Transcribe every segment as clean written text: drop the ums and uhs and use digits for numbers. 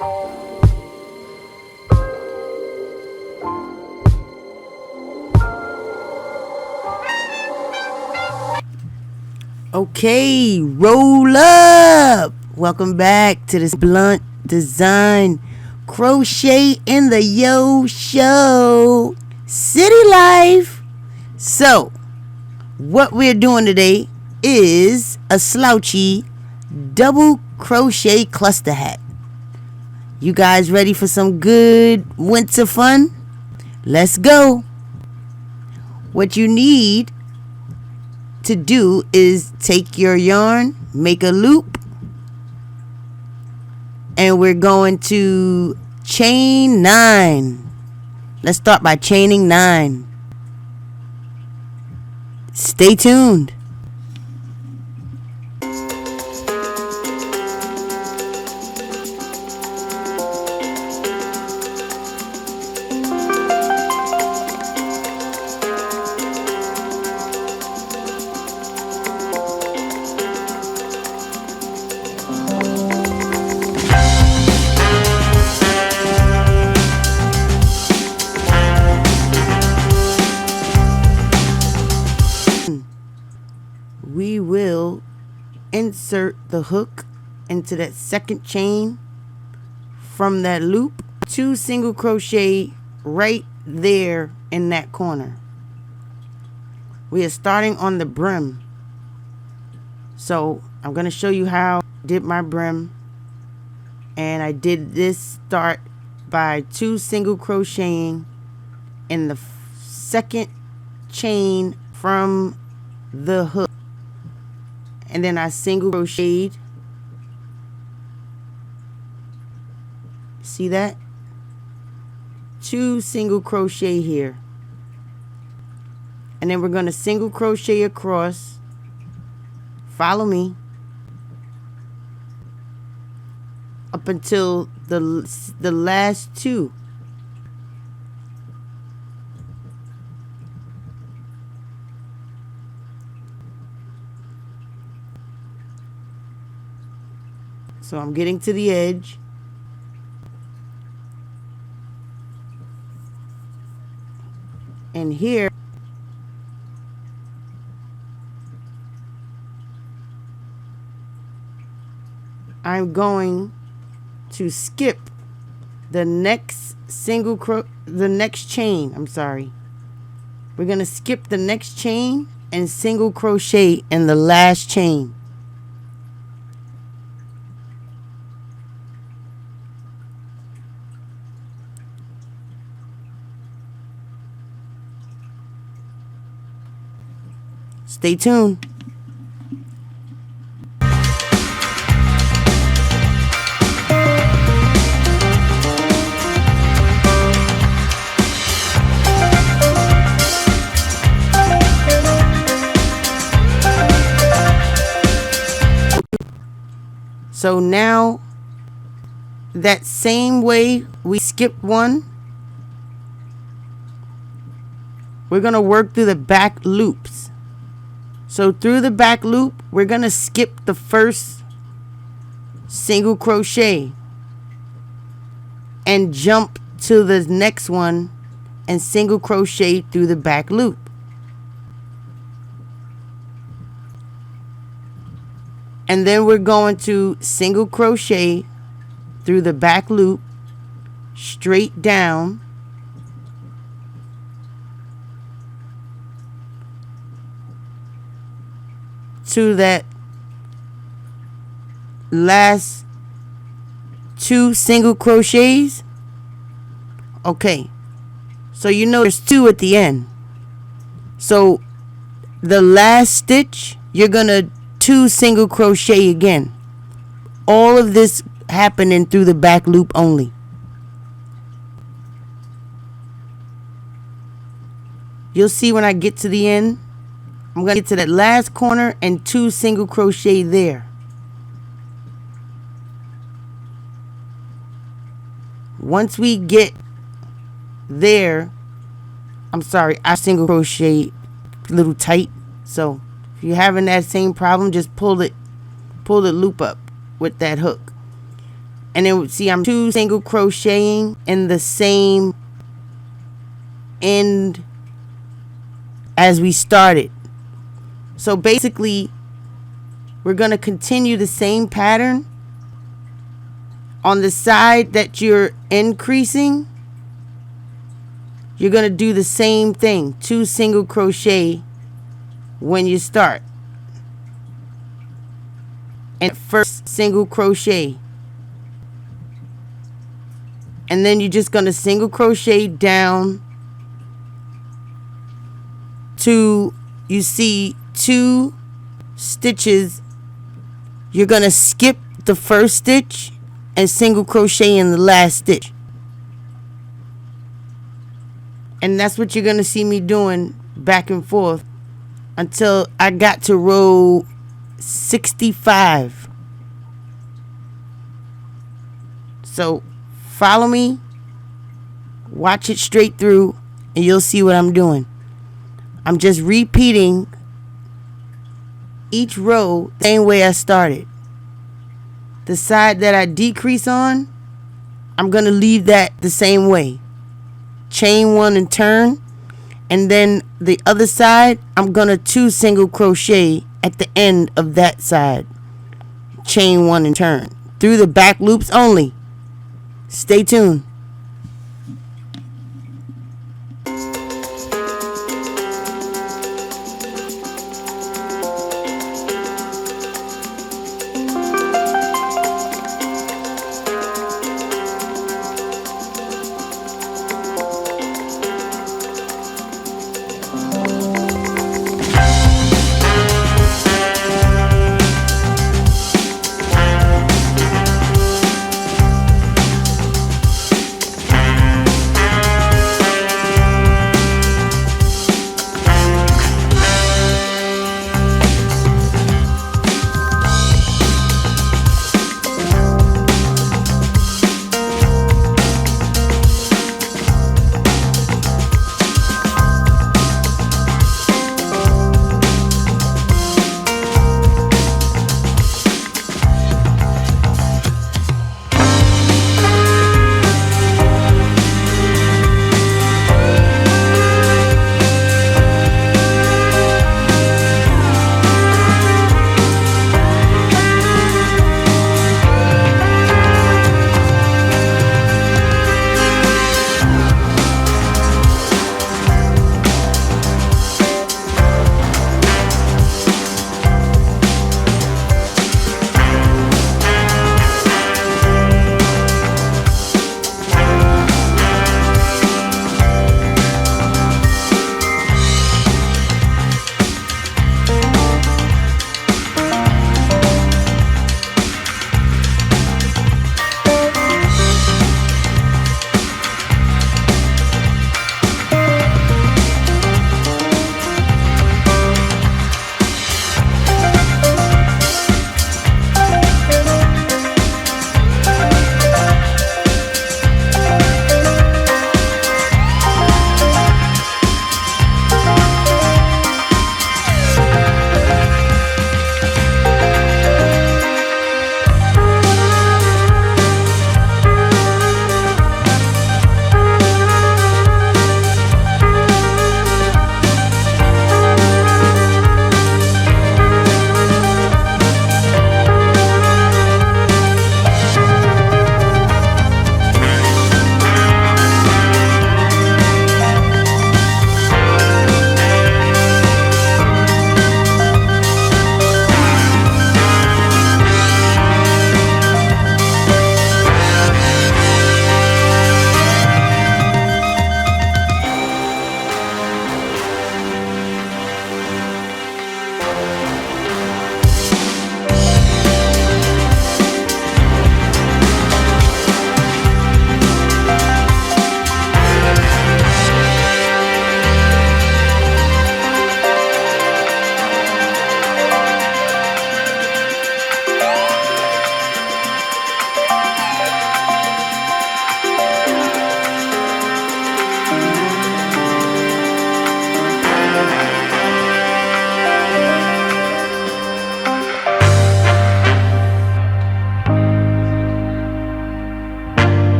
Okay, roll up. Welcome back to this blunt design crochet in the yo show city life. So what we're doing today is a slouchy double crochet cluster hat. You guys ready for some good winter fun? Let's go. What you need to do is take your yarn, make a loop, and we're going to chain 9. Let's start by chaining 9. Stay tuned. We will insert the hook into that second chain from that loop, 2 single crochet right there in that corner. We are starting on the brim, so I'm going to show you how I did my brim. And I did this start by 2 single crocheting in the second chain from the hook, and then I single crocheted. See that? 2 single crochet here, and then we're going to single crochet across. Follow me up until the last 2. So I'm getting to the edge, and here I'm going to skip the next chain. I'm sorry. We're going to skip the next chain and single crochet in the last chain. Stay tuned. So now, that same way we skipped one, we're going to work through the back loops. So through the back loop, we're going to skip the first single crochet and jump to the next one and single crochet through the back loop. And then we're going to single crochet through the back loop straight down to that last 2 single crochets. Okay, so you know there's 2 at the end. So the last stitch, you're gonna 2 single crochet again. All of this happening through the back loop only. You'll see when I get to the end, I'm going to get to that last corner and 2 single crochet there. Once we get there, I'm sorry, I single crochet a little tight. So if you're having that same problem, just pull the loop up with that hook. And then see, I'm 2 single crocheting in the same end as we started. So basically, we're going to continue the same pattern on the side that you're increasing. You're going to do the same thing, 2 single crochet when you start. And first single crochet. And then you're just going to single crochet down to, you see 2 stitches. You're going to skip the first stitch and single crochet in the last stitch. And that's what you're going to see me doing back and forth until I got to row 65. So follow me, watch it straight through, and you'll see what I'm doing. I'm just repeating each row the same way I started. The side that I decrease on, I'm going to leave that the same way. Chain 1 and turn, and then the other side I'm gonna 2 single crochet at the end of that side. Chain 1 and turn through the back loops only. Stay tuned.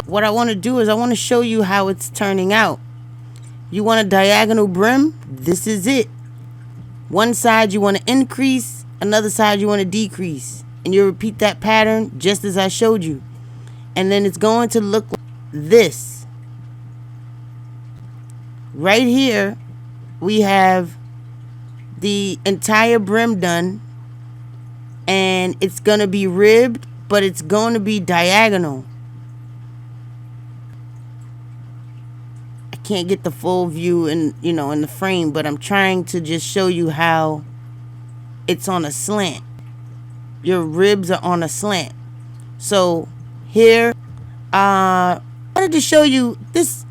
what I want to do is I want to show you how it's turning out. You want a diagonal brim? This is it. One side you want to increase, another side you want to decrease. And you repeat that pattern just as I showed you. And then it's going to look like this. Right here, we have the entire brim done. And it's going to be ribbed, but it's going to be diagonal. I can't get the full view in the frame, but I'm trying to just show you how it's on a slant. Your ribs are on a slant. So here, I wanted to show you this.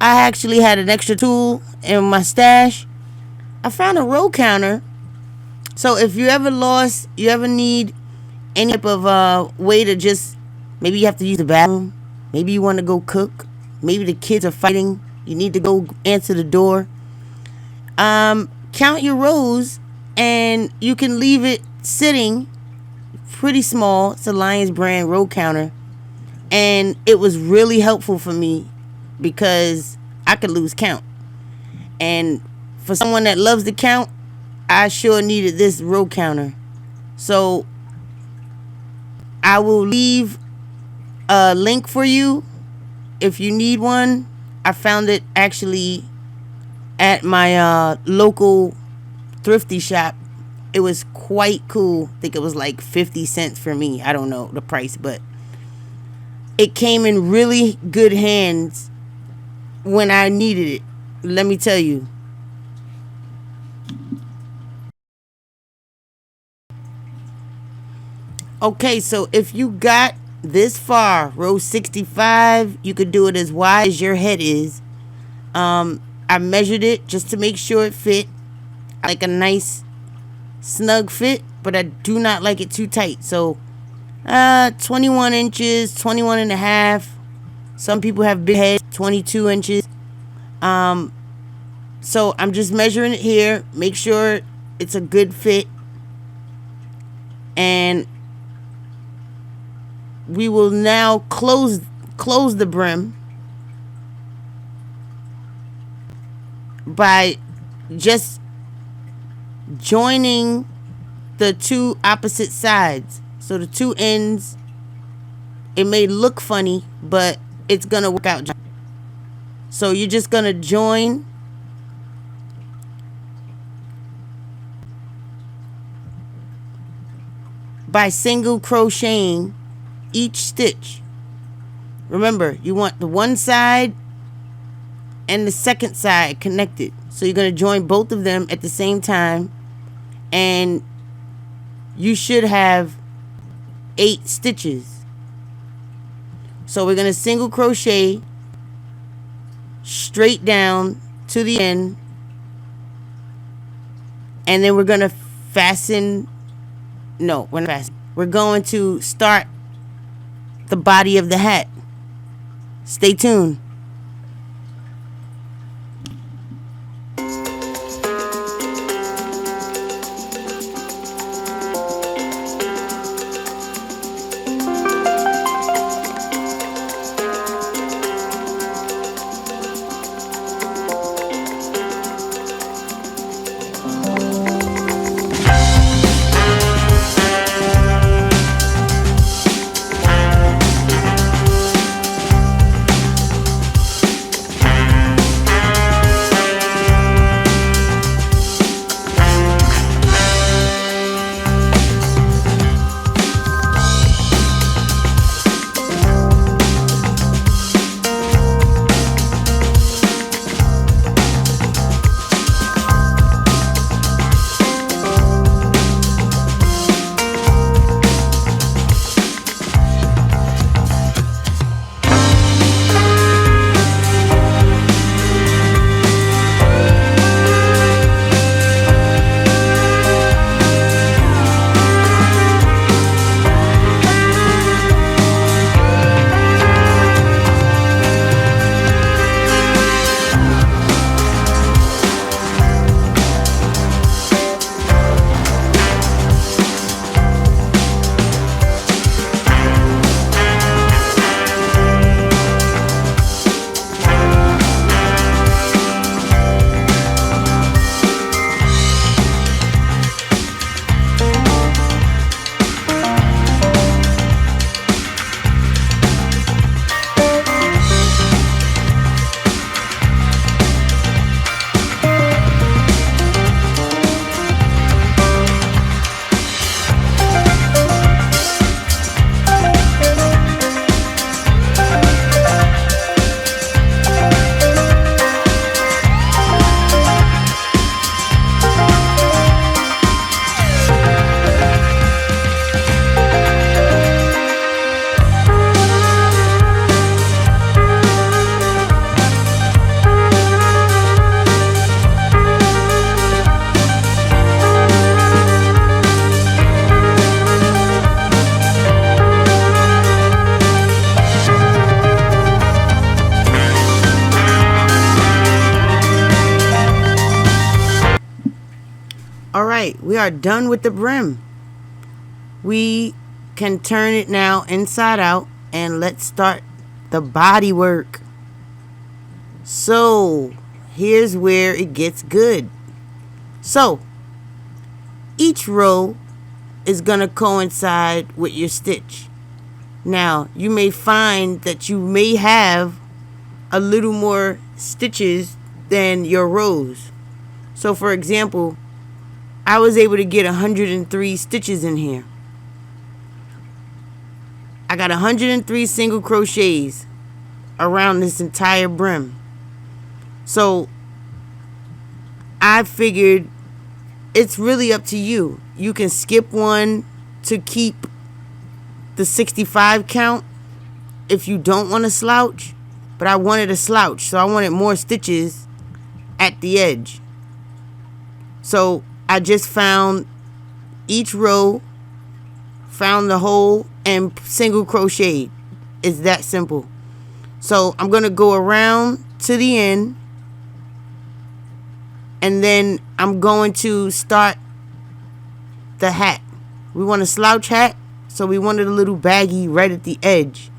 I actually had an extra tool in my stash. I found a row counter. So if you ever need any type of way to just, maybe you have to use the bathroom, maybe you want to go cook, maybe the kids are fighting, you need to go answer the door, count your rows, and you can leave it sitting pretty small. It's a Lions brand row counter, and it was really helpful for me because I could lose count. And for someone that loves to count, I sure needed this row counter. So I will leave a link for you if you need one. I found it actually at my local thrifty shop. It was quite cool. I think it was like 50 cents for me. I don't know the price, but it came in really good hands when I needed it. Let me tell you. Okay, so if you got this far, row 65, you could do it as wide as your head is. I measured it just to make sure it fit. I like a nice snug fit, but I do not like it too tight. So 21 inches, 21 and a half. Some people have big heads, 22 inches. So I'm just measuring it here. Make sure it's a good fit. And we will now close the brim by just joining the two opposite sides. So the two ends, it may look funny, but it's gonna work out. So you're just gonna join by single crocheting each stitch. Remember, you want the one side and the second side connected. So you're going to join both of them at the same time, and you should have 8 stitches. So we're going to single crochet straight down to the end, and then we're going to fasten. No, we're not fasten. We're going to start the body of the hat. Stay tuned. right, we are done with the brim. We can turn it now inside out, and let's start the body work. So here's where it gets good. So each row is gonna coincide with your stitch. Now you may find that you may have a little more stitches than your rows. So for example, I was able to get 103 stitches in here. I got 103 single crochets around this entire brim. So I figured it's really up to you. You can skip one to keep the 65 count if you don't want to slouch, but I wanted a slouch, so I wanted more stitches at the edge. So I just found each row, found the hole, and single crocheted. It's that simple. So I'm going to go around to the end, and then I'm going to start the hat. We want a slouch hat, so we wanted a little baggy right at the edge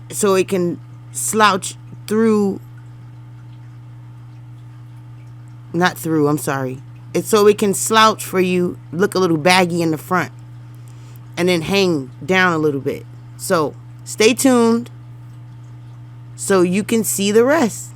so it can slouch through. Not through, I'm sorry. It's so it can slouch for you, look a little baggy in the front, and then hang down a little bit. So stay tuned so you can see the rest.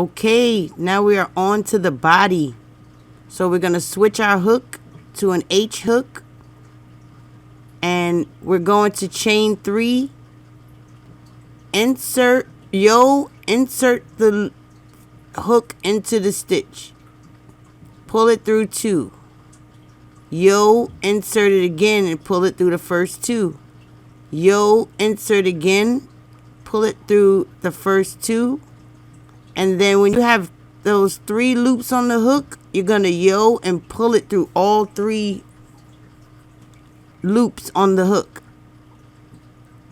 Okay, now we are on to the body. So we're going to switch our hook to an H hook, and we're going to chain 3, insert the hook into the stitch, pull it through 2, insert it again and pull it through the first 2, insert again, pull it through the first 2, and then when you have those 3 loops on the hook, you're gonna and pull it through all 3 loops on the hook.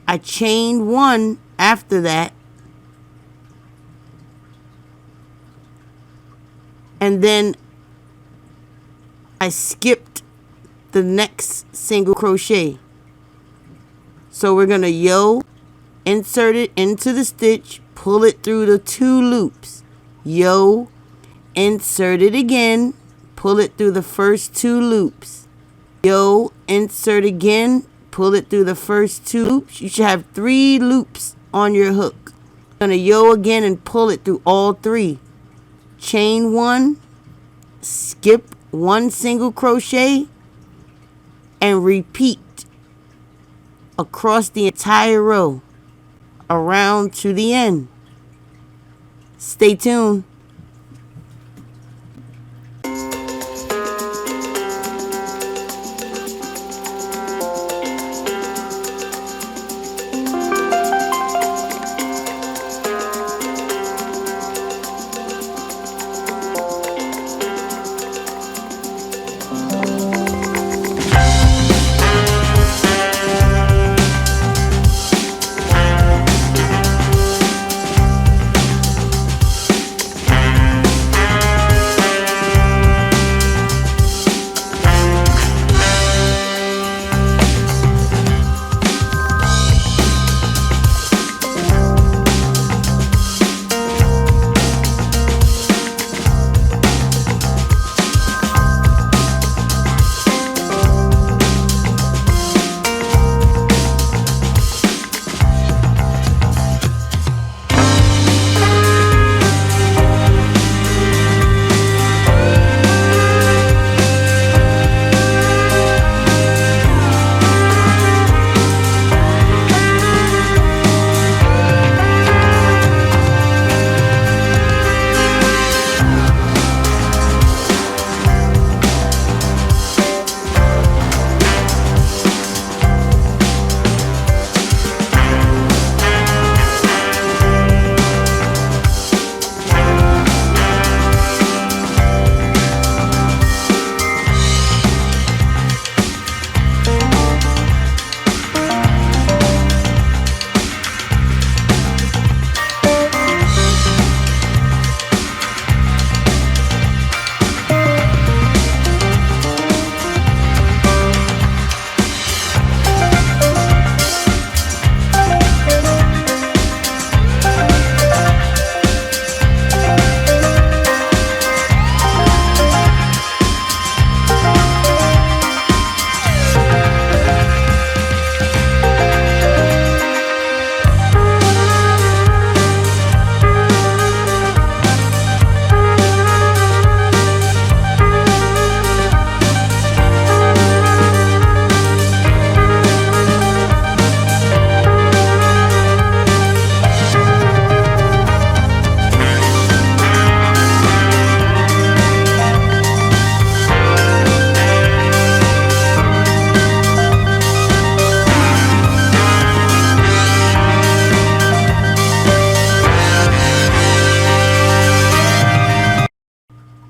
I chained 1 after that, and then I skipped the next single crochet. So we're gonna insert it into the stitch, pull it through the 2 loops, insert it again, pull it through the first 2 loops, insert again, pull it through the first 2 loops. You should have 3 loops on your hook. You're gonna again and pull it through all 3. Chain 1, skip 1 single crochet, and repeat across the entire row around to the end. Stay tuned.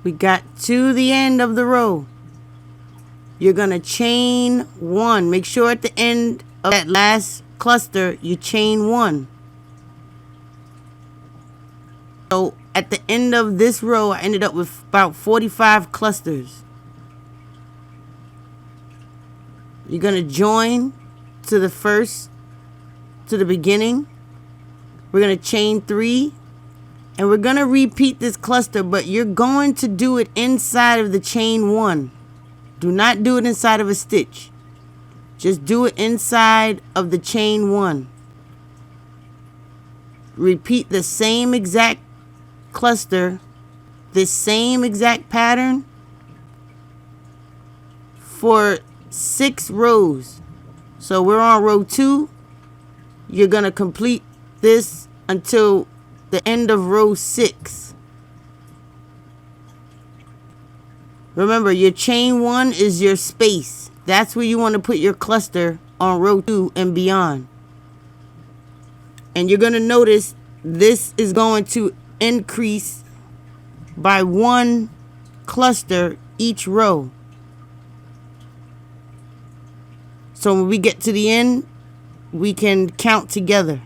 We got to the end of the row. You're gonna chain 1. Make sure at the end of that last cluster you chain 1. So at the end of this row I ended up with about 45 clusters. You're gonna join to the beginning. We're gonna chain 3. And we're going to repeat this cluster, but you're going to do it inside of the chain 1. Do not do it inside of a stitch. Just do it inside of the chain 1. Repeat the same exact cluster this same exact pattern for 6 rows. So we're on row 2. You're going to complete this until the end of row 6. Remember, your chain 1 is your space. That's where you want to put your cluster on row 2 and beyond. And you're going to notice this is going to increase by 1 cluster each row. So when we get to the end, we can count together.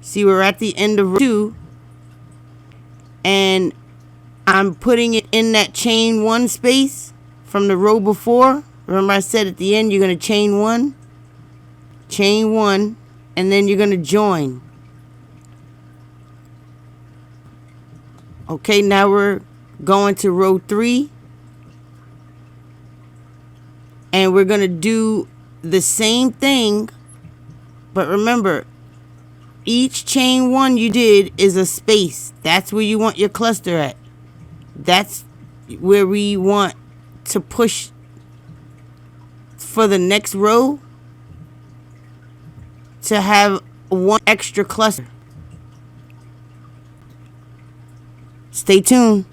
See, we're at the end of row 2, and I'm putting it in that chain 1 space from the row before. Remember I said at the end you're going to chain 1, and then you're going to join. Okay, now we're going to row 3, and we're going to do the same thing, but remember, each chain 1 you did is a space. That's where you want your cluster at. That's where we want to push for the next row to have 1 extra cluster. Stay tuned.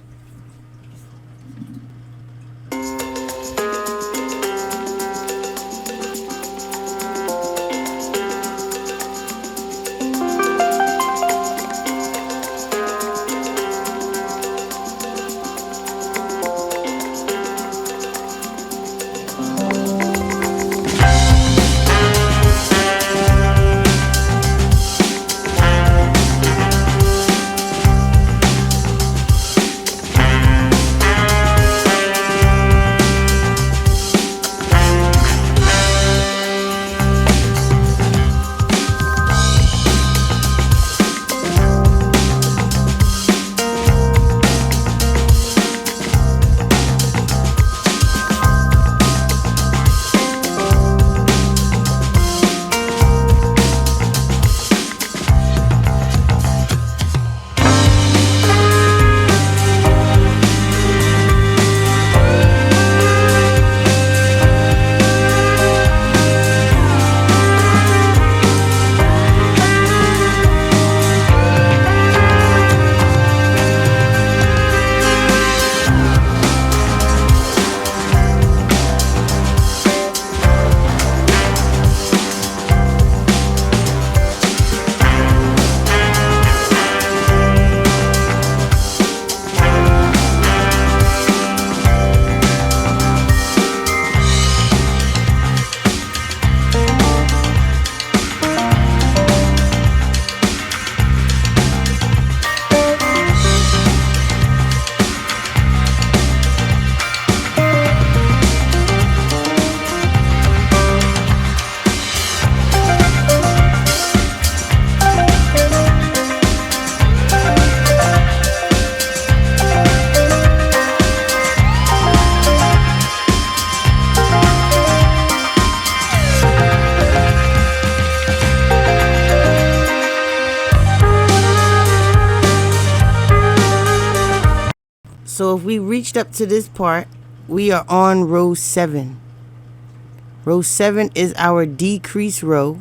So if we reached up to this part, we are on row 7. Row 7 is our decrease row.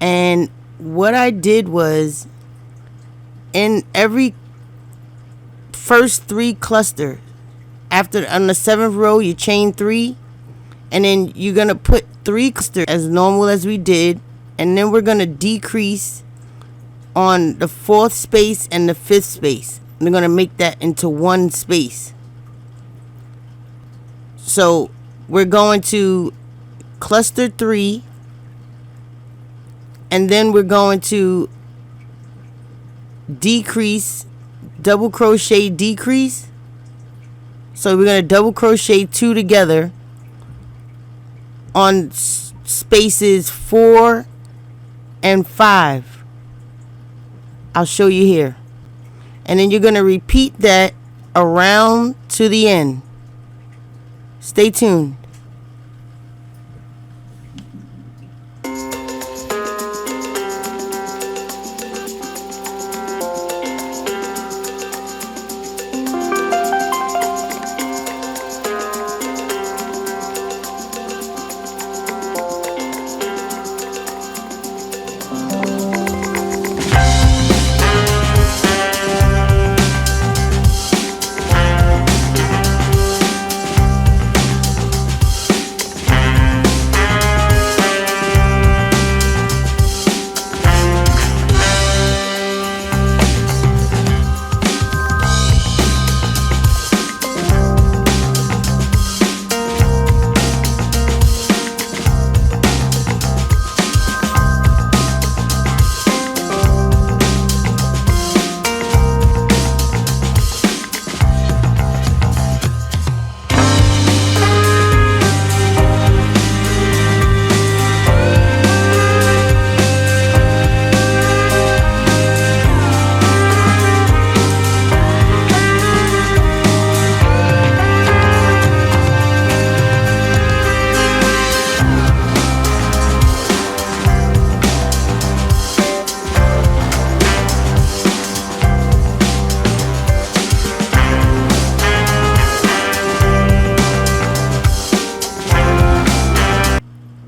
And what I did was, in every first 3 cluster, after on the 7th row you chain 3, and then you're gonna put 3 clusters as normal as we did, and then we're gonna decrease on the 4th space and the 5th space. We're gonna make that into 1 space. So we're going to cluster 3, and then we're going to decrease, double crochet, decrease. So we're going to double crochet 2 together on spaces 4 and 5. I'll show you here. And then you're going to repeat that around to the end. Stay tuned.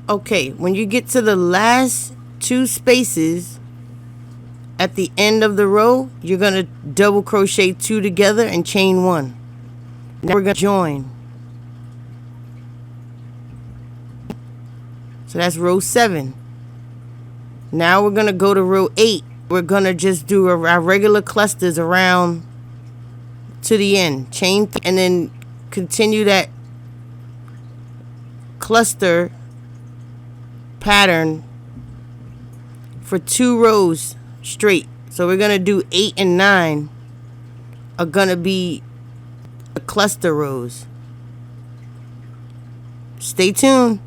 Okay, when you get to the last two spaces at the end of the row, you're going to double crochet two together and chain one. Now we're going to join. So that's row 7. Now we're going to go to row 8. We're going to just do our regular clusters around to the end. Chain and then continue that cluster pattern for 2 rows straight. So we're going to do 8 and 9 are going to be the cluster rows. Stay tuned.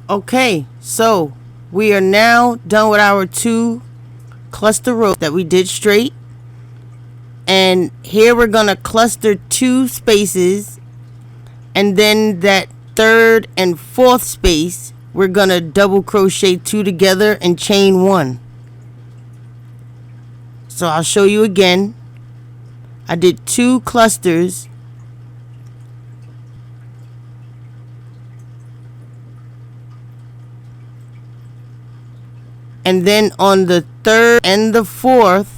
Okay, so we are now done with our 2 cluster rows that we did straight. And here we're going to cluster 2 spaces. And then that 3rd and 4th space, we're going to double crochet 2 together and chain 1. So I'll show you again. I did 2 clusters. And then on the 3rd and the 4th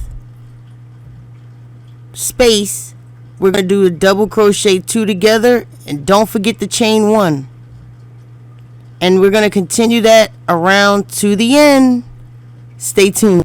space, we're going to do a double crochet 2 together, and don't forget to chain 1. And we're going to continue that around to the end. Stay tuned.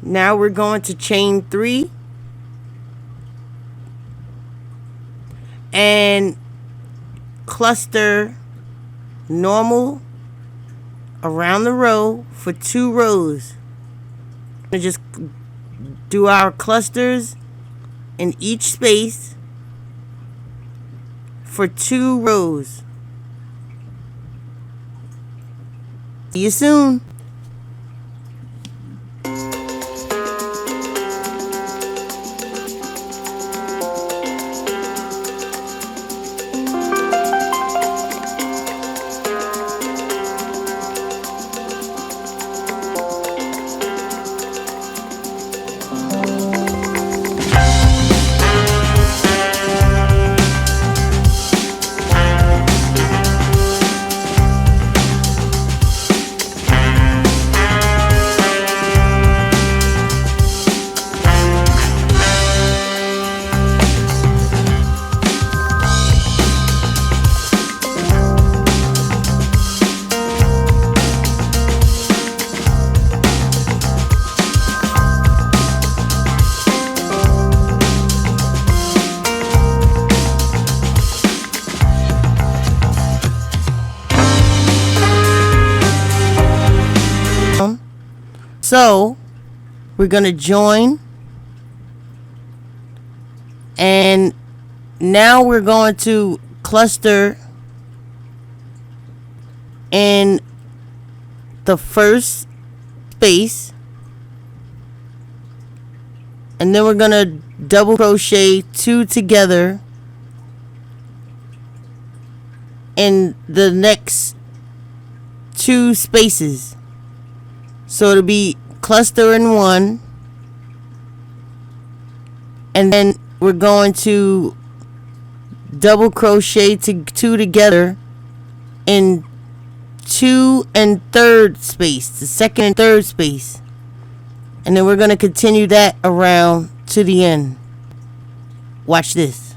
Now we're going to chain 3 and cluster normal around the row for 2 rows. And just do our clusters in each space for 2 rows. See you soon. So we're going to join, and now we're going to cluster in the first space, and then we're going to double crochet 2 together in the next 2 spaces. So it'll be cluster in 1, and then we're going to double crochet 2 together in 2 and 3rd space, the 2nd and 3rd space, and then we're going to continue that around to the end. Watch this.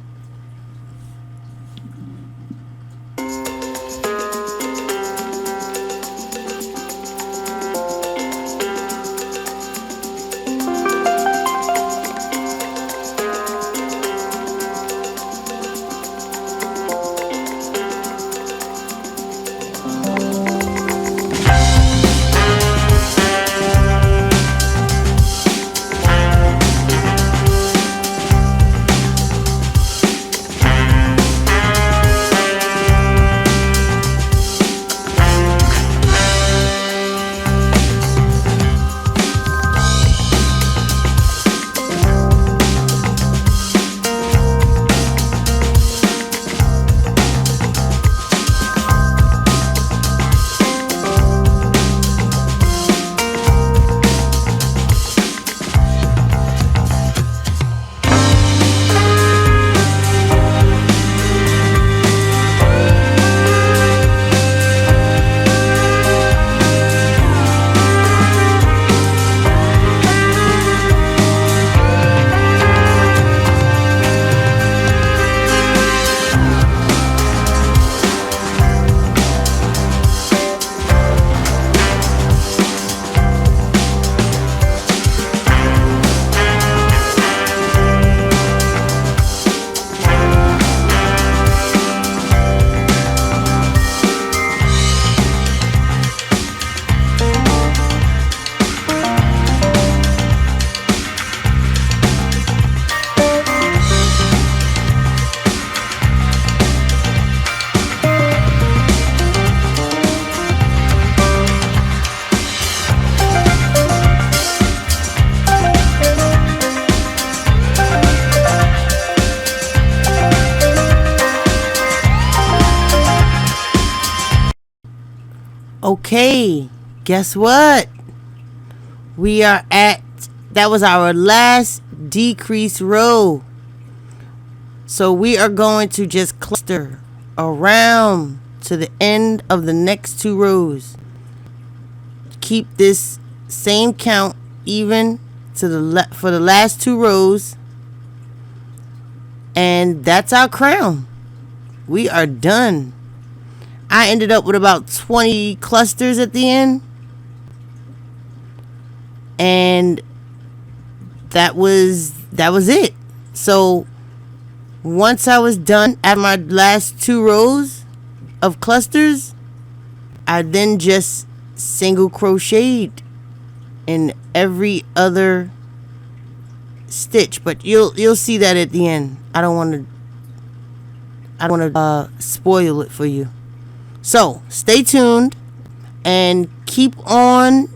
Okay, guess what? We are at, that was our last decrease row. So we are going to just cluster around to the end of the next 2 rows. Keep this same count even to the for the last 2 rows. And that's our crown. We are done. I ended up with about 20 clusters at the end. And that was it. So once I was done at my last 2 rows of clusters, I then just single crocheted in every other stitch. But you'll see that at the end. I don't want to spoil it for you. So stay tuned and keep on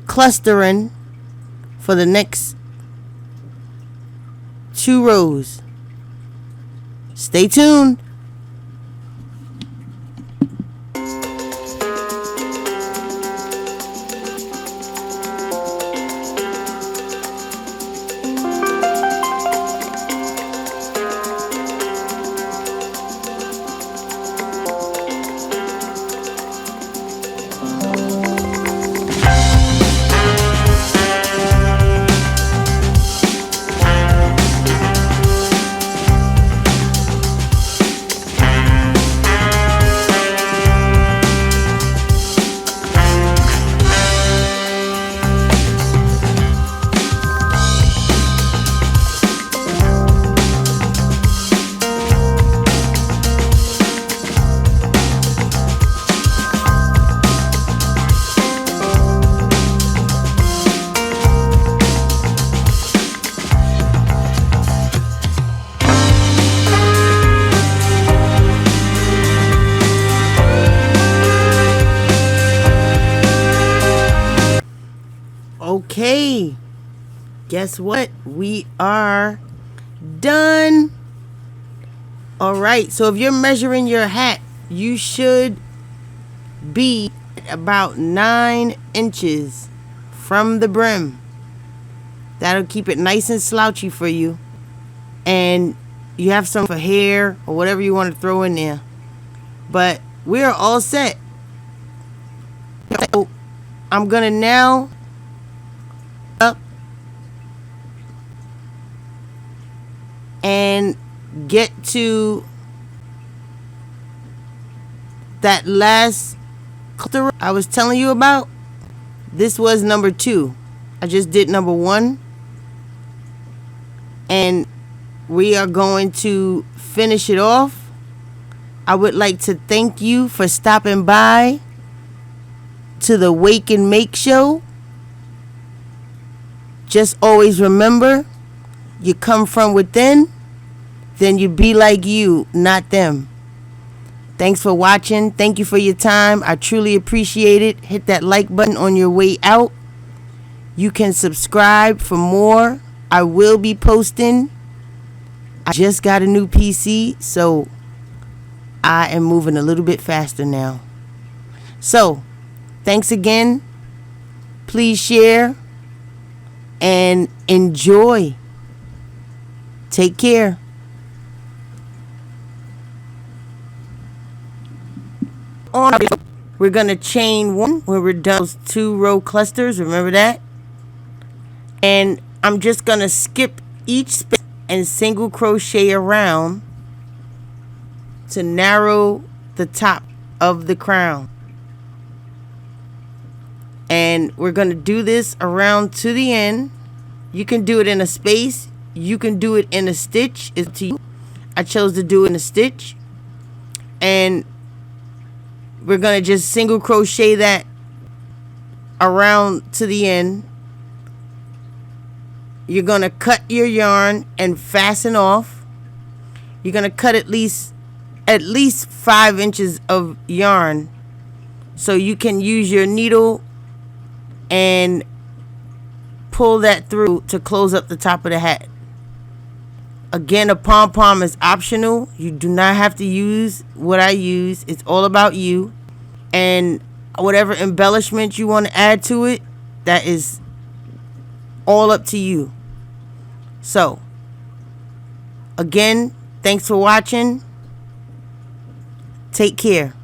clustering for the next 2 rows. Stay tuned. guess what? We are done. All right, so if you're measuring your hat, you should be about 9 inches from the brim. That'll keep it nice and slouchy for you. And you have some for hair or whatever you want to throw in there. But we're all set. So I'm gonna now up and get to that last cluster I was telling you about. This was number 2. I just did number 1. And we are going to finish it off. I would like to thank you for stopping by to the Wake and Make show. Just always remember, you come from within, then you be like you, not them. Thanks for watching. Thank you for your time. I truly appreciate it. Hit that like button on your way out. You can subscribe for more. I will be posting. I just got a new PC, so I am moving a little bit faster now. So, thanks again. Please share and enjoy. Take care. We're going to chain 1 when we're done those 2 row clusters. Remember that? And I'm just going to skip each space and single crochet around to narrow the top of the crown. And we're going to do this around to the end. You can do it in a space. You can do it in a stitch. It's up to you. I chose to do it in a stitch. And we're going to just single crochet that around to the end. You're going to cut your yarn and fasten off. You're going to cut at least 5 inches of yarn so you can use your needle and pull that through to close up the top of the hat. Again, a pom-pom is optional. You do not have to use what I use. It's all about you. And whatever embellishment you want to add to it, that is all up to you. So, again, thanks for watching. Take care.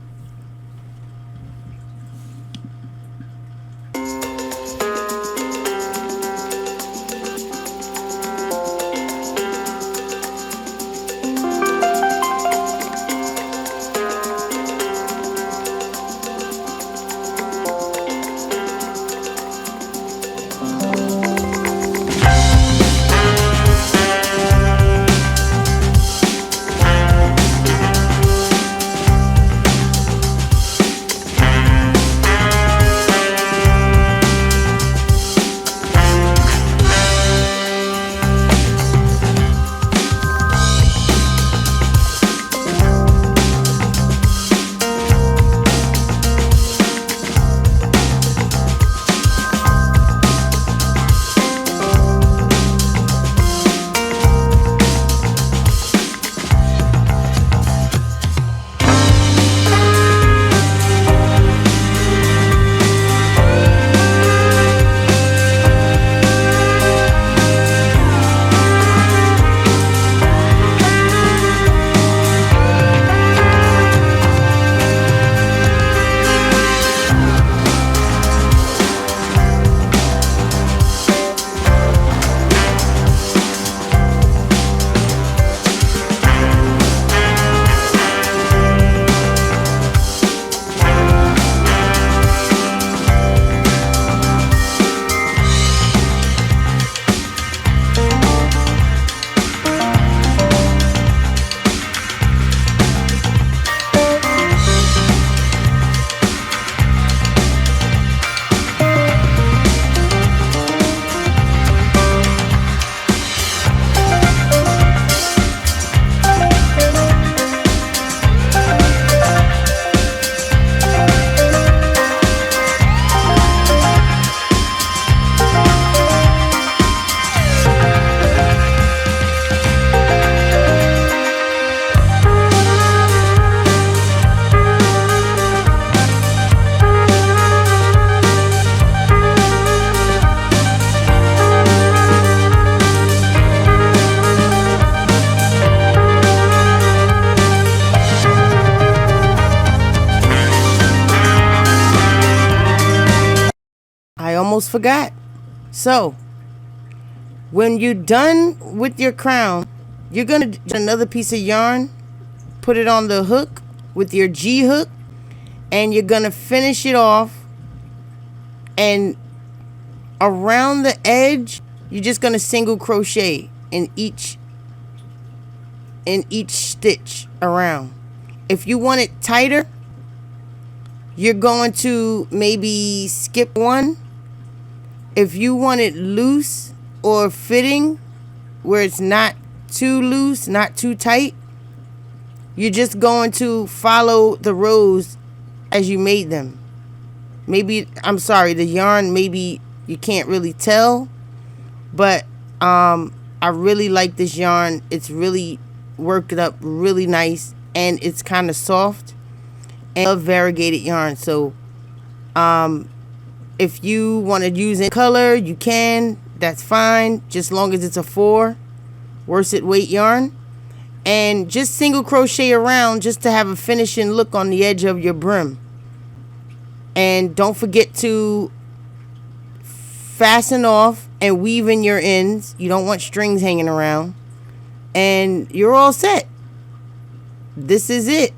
almost forgot. So when you're done with your crown, you're gonna get another piece of yarn, put it on the hook with your G hook, and you're gonna finish it off, and around the edge you're just gonna single crochet in each stitch around. If you want it tighter, you're going to maybe skip one. If you want it loose or fitting, where it's not too loose, not too tight, you're just going to follow the rows as you made them. Maybe, I'm sorry, the yarn, maybe you can't really tell, but I really like this yarn. It's really worked up really nice, and it's kind of soft, and I love variegated yarn. So if you want to use any color, you can. That's fine, just long as it's a 4 worsted weight yarn. And just single crochet around just to have a finishing look on the edge of your brim. And don't forget to fasten off and weave in your ends. You don't want strings hanging around. And you're all set. This is it.